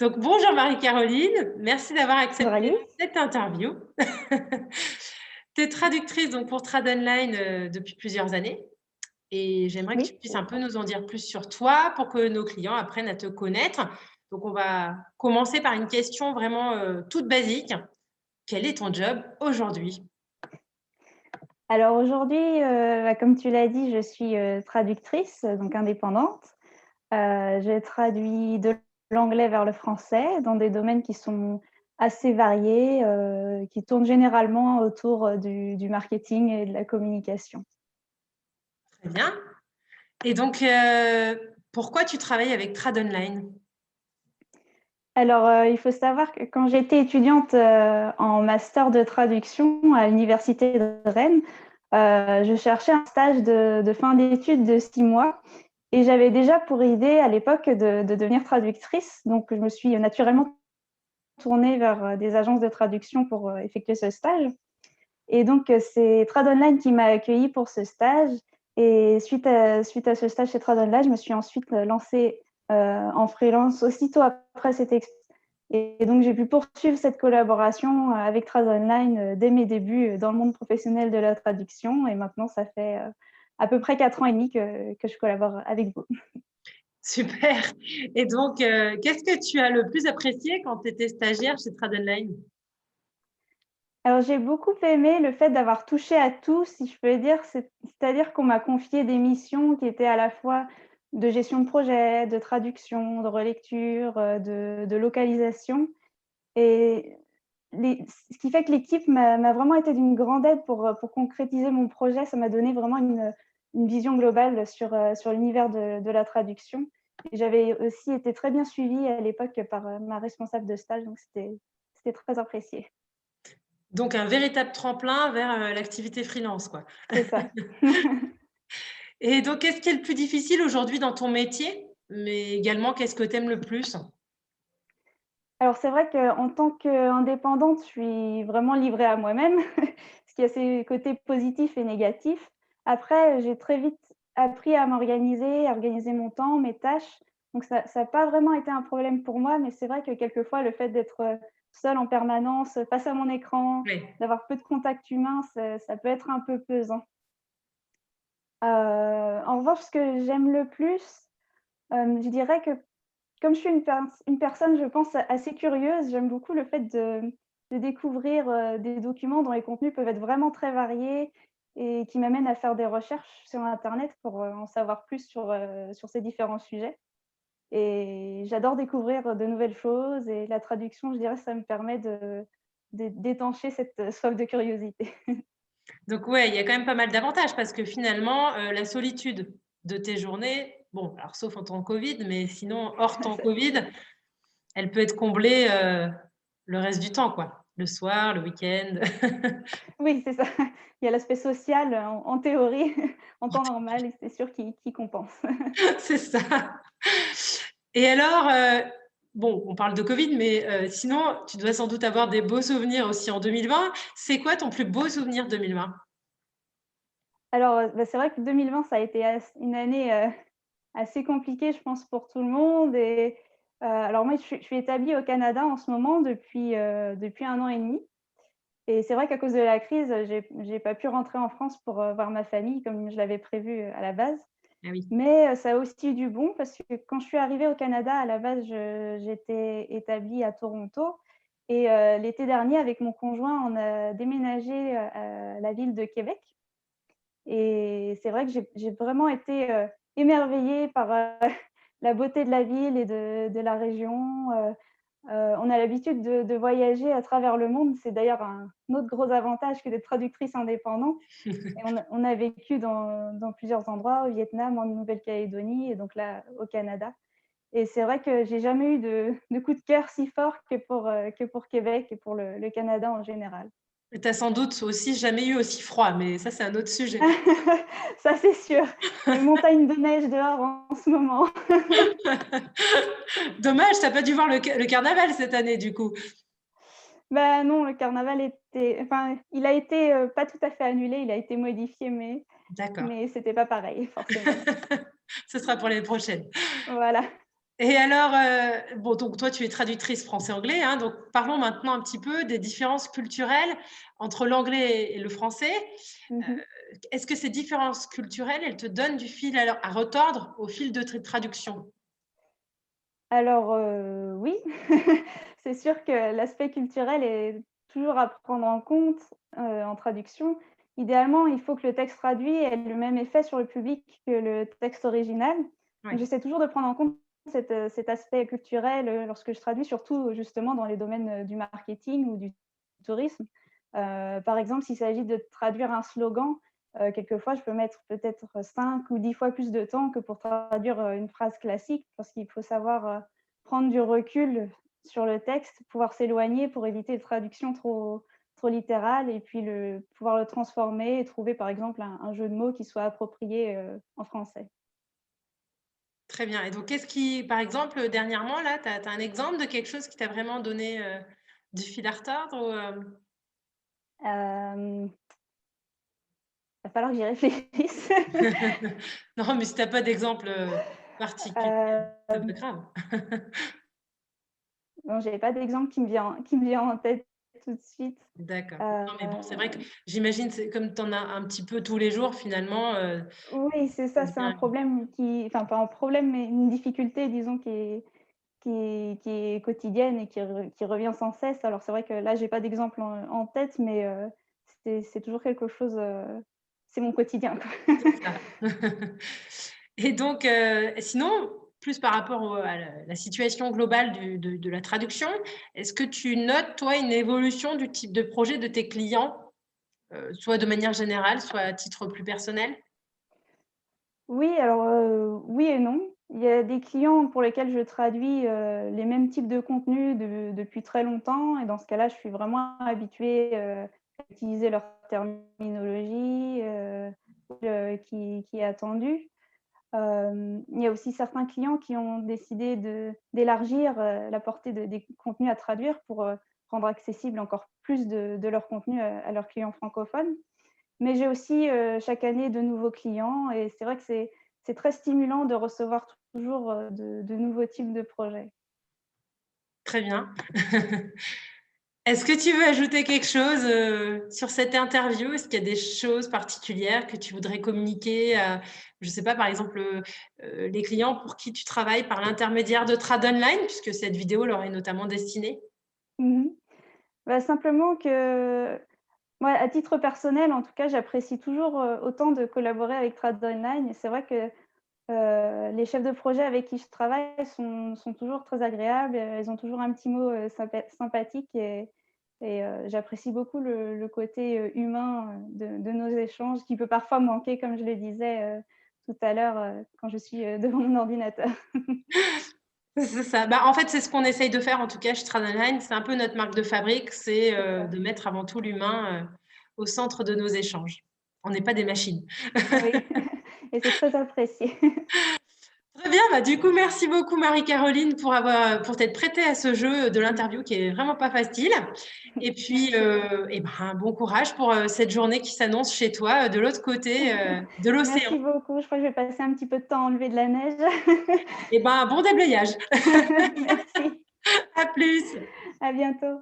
Donc, bonjour Marie-Caroline, merci d'avoir Bonjour accepté Alice. cette interview. Tu es traductrice donc, pour Trad Online depuis plusieurs années et j'aimerais que tu Oui. puisses un peu nous en dire plus sur toi pour que nos clients apprennent à te connaître. Donc, on va commencer par une question vraiment toute basique. Quel est ton job aujourd'hui? Alors aujourd'hui, comme tu l'as dit, je suis, traductrice, donc indépendante. Je traduis de l'anglais vers le français dans des domaines qui sont assez variés, qui tournent généralement autour, du marketing et de la communication. Très bien. Et donc, pourquoi tu travailles avec Trad Online? Alors, il faut savoir que quand j'étais étudiante, en master de traduction à l'université de Rennes, je cherchais un stage de fin d'études de 6 mois et j'avais déjà pour idée à l'époque de devenir traductrice. Donc je me suis naturellement tournée vers, des agences de traduction pour, effectuer ce stage et donc c'est Trad Online qui m'a accueillie pour ce stage et suite à ce stage chez Trad Online, je me suis ensuite, lancée, en freelance aussitôt après cette expérience et donc j'ai pu poursuivre cette collaboration, avec Trad Online, dès mes débuts, dans le monde professionnel de la traduction et maintenant ça fait, à peu près 4 ans et demi que je collabore avec vous. Super. Et donc, qu'est-ce que tu as le plus apprécié quand tu étais stagiaire chez Trad Online? Alors j'ai beaucoup aimé le fait d'avoir touché à tout, si je peux dire, c'est-à-dire qu'on m'a confié des missions qui étaient à la fois de gestion de projet, de traduction, de relecture, de localisation et ce qui fait que l'équipe m'a vraiment été d'une grande aide pour concrétiser mon projet. Ça m'a donné vraiment une vision globale sur l'univers de la traduction et j'avais aussi été très bien suivie à l'époque par, ma responsable de stage, donc c'était très apprécié. Donc un véritable tremplin vers, l'activité freelance, quoi. C'est ça. Et donc qu'est-ce qui est le plus difficile aujourd'hui dans ton métier? Mais également, qu'est-ce que tu aimes le plus? Alors c'est vrai qu'en tant qu'indépendante, je suis vraiment livrée à moi-même, ce qui a ses côtés positifs et négatifs. Après, j'ai très vite appris à m'organiser, à organiser mon temps, mes tâches, donc ça a pas vraiment été un problème pour moi, mais c'est vrai que quelquefois le fait d'être, seule en permanence, face à mon écran, Oui. d'avoir peu de contact humain, ça peut être un peu pesant. En revanche, ce que j'aime le plus, je dirais que comme je suis une personne, je pense, assez curieuse, j'aime beaucoup le fait de découvrir, des documents dont les contenus peuvent être vraiment très variés et qui m'amènent à faire des recherches sur internet pour, en savoir plus sur ces différents sujets et j'adore découvrir, de nouvelles choses et la traduction, je dirais, ça me permet d'étancher cette, soif de curiosité. Donc ouais, il y a quand même pas mal d'avantages parce que finalement, la solitude de tes journées, bon, alors sauf en temps Covid, mais sinon hors temps Covid, elle peut être comblée, le reste du temps, quoi. Le soir, le week-end. Oui, c'est ça. Il y a l'aspect social, en théorie, en temps normal et c'est sûr qu'il compense. C'est ça. Et alors, bon, on parle de Covid, mais sinon, tu dois sans doute avoir des beaux souvenirs aussi en 2020. C'est quoi ton plus beau souvenir 2020? Alors, c'est vrai que 2020, ça a été une année, assez compliquée, je pense, pour tout le monde et alors moi, je suis établie au Canada en ce moment depuis 1 an et demi et c'est vrai qu'à cause de la crise, j'ai pas pu rentrer en France pour, voir ma famille comme je l'avais prévu, à la base. Ah oui. Mais ça a aussi eu du bon parce que quand je suis arrivée au Canada, à la base, j'étais établie à Toronto et l'été dernier, avec mon conjoint, on a déménagé, à la ville de Québec et c'est vrai que j'ai vraiment été, émerveillée par, la beauté de la ville et de la région. On a l'habitude de voyager à travers le monde. C'est d'ailleurs un autre gros avantage que d'être traductrice indépendante et on a vécu dans plusieurs endroits, au Vietnam, en Nouvelle-Calédonie et donc là, au Canada et c'est vrai que j'ai jamais eu de coup de cœur si fort que pour Québec et pour le Canada en général. Et tu as sans doute aussi jamais eu aussi froid, mais ça, c'est un autre sujet. Ça, c'est sûr. Les montagnes de neige dehors en ce moment. Dommage, tu as pas dû voir le carnaval cette année, du coup. Bah, non, le carnaval était enfin, il a été, pas tout à fait annulé, il a été modifié, mais D'accord. mais c'était pas pareil, forcément. Ce sera pour l'année prochaine. Voilà. Et alors, bon, donc toi, tu es traductrice français-anglais, hein, donc parlons maintenant un petit peu des différences culturelles entre l'anglais et le français. Mhm. Est-ce que ces différences culturelles, elles te donnent du fil à retordre au fil de tes traductions? Alors, oui, c'est sûr que l'aspect culturel est toujours à prendre en compte, en traduction. Idéalement, il faut que le texte traduit ait le même effet sur le public que le texte original. Oui, Donc j'essaie toujours de prendre en compte cet aspect culturel, lorsque je traduis, surtout justement dans les domaines, du marketing ou du tourisme. Par exemple, s'il s'agit de traduire un slogan, quelquefois je peux mettre peut-être 5 ou 10 fois plus de temps que pour traduire, une phrase classique parce qu'il faut savoir, prendre du recul sur le texte, pouvoir s'éloigner pour éviter les traductions trop littérales et puis pouvoir le transformer et trouver par exemple un jeu de mots qui soit approprié, en français. très bien. Et donc, qu'est-ce qui, par exemple, dernièrement, là, tu as un exemple de quelque chose qui t'a vraiment donné, du fil à retordre ou, Il va falloir que j'y réfléchisse. Non, mais si tu as pas d'exemple, particulier, c'est pas Hem, grave. non, j'ai pas d'exemple qui me vient en tête tout de suite. D'accord. Non, mais bon, c'est vrai que Heu j'imagine, c'est comme tu en as un petit peu tous les jours finalement, Oui, c'est ça ça, c'est un devient problème enfin pas un problème, mais une difficulté disons qui est quotidienne et qui revient sans cesse. Alors c'est vrai que là, j'ai pas d'exemple en tête, mais c'est toujours quelque chose, c'est mon quotidien, quoi. c'est ça. Et donc, sinon, plus par rapport à la situation globale de la traduction, est-ce que tu notes, toi, une évolution du type de projet de tes clients, soit de manière générale, soit à titre plus personnel? Oui, alors, oui et non. Il y a des clients pour lesquels je traduis, les mêmes types de contenus depuis très longtemps et dans ce cas-là, je suis vraiment habituée, à utiliser leur terminologie, qui est attendue. Il y a aussi certains clients qui ont décidé d'élargir, la portée des contenus à traduire pour, rendre accessible encore plus de leur contenu à leurs clients francophones. Mais j'ai aussi, chaque année de nouveaux clients et c'est vrai que c'est très stimulant de recevoir toujours, de nouveaux types de projets. Très bien. Est-ce que tu veux ajouter quelque chose, sur cette interview? Est-ce qu'il y a des choses particulières que tu voudrais communiquer à, je sais pas, par exemple, les clients pour qui tu travailles par l'intermédiaire de Trad Online, puisque cette vidéo leur est notamment destinée? Mmh. Bah, simplement que moi, à titre personnel, en tout cas, j'apprécie toujours, autant de collaborer avec Trad Online et c'est vrai que les chefs de projet avec qui je travaille sont toujours très agréables, ils ont toujours un petit mot, sympathique et j'apprécie beaucoup le côté, humain, de nos échanges qui peut parfois manquer comme je le disais, tout à l'heure, quand je suis, devant mon ordinateur. C'est ça. Bah, en fait, c'est ce qu'on essaye de faire, en tout cas chez Trad Online. C'est un peu notre marque de fabrique, c'est, C'est ça, de mettre avant tout l'humain, au centre de nos échanges. On n'est pas des machines. oui et c'est très apprécié. Très bien, bah, du coup, merci beaucoup Marie-Caroline pour t'être prêtée à ce jeu de l'interview qui est vraiment pas facile. Et puis, Merci. ben, bon courage pour cette journée qui s'annonce chez toi, de l'autre côté de l'océan. Merci beaucoup, je crois que je vais passer un petit peu de temps à enlever de la neige. Et ben, bon déblayage. Merci, À plus. à bientôt.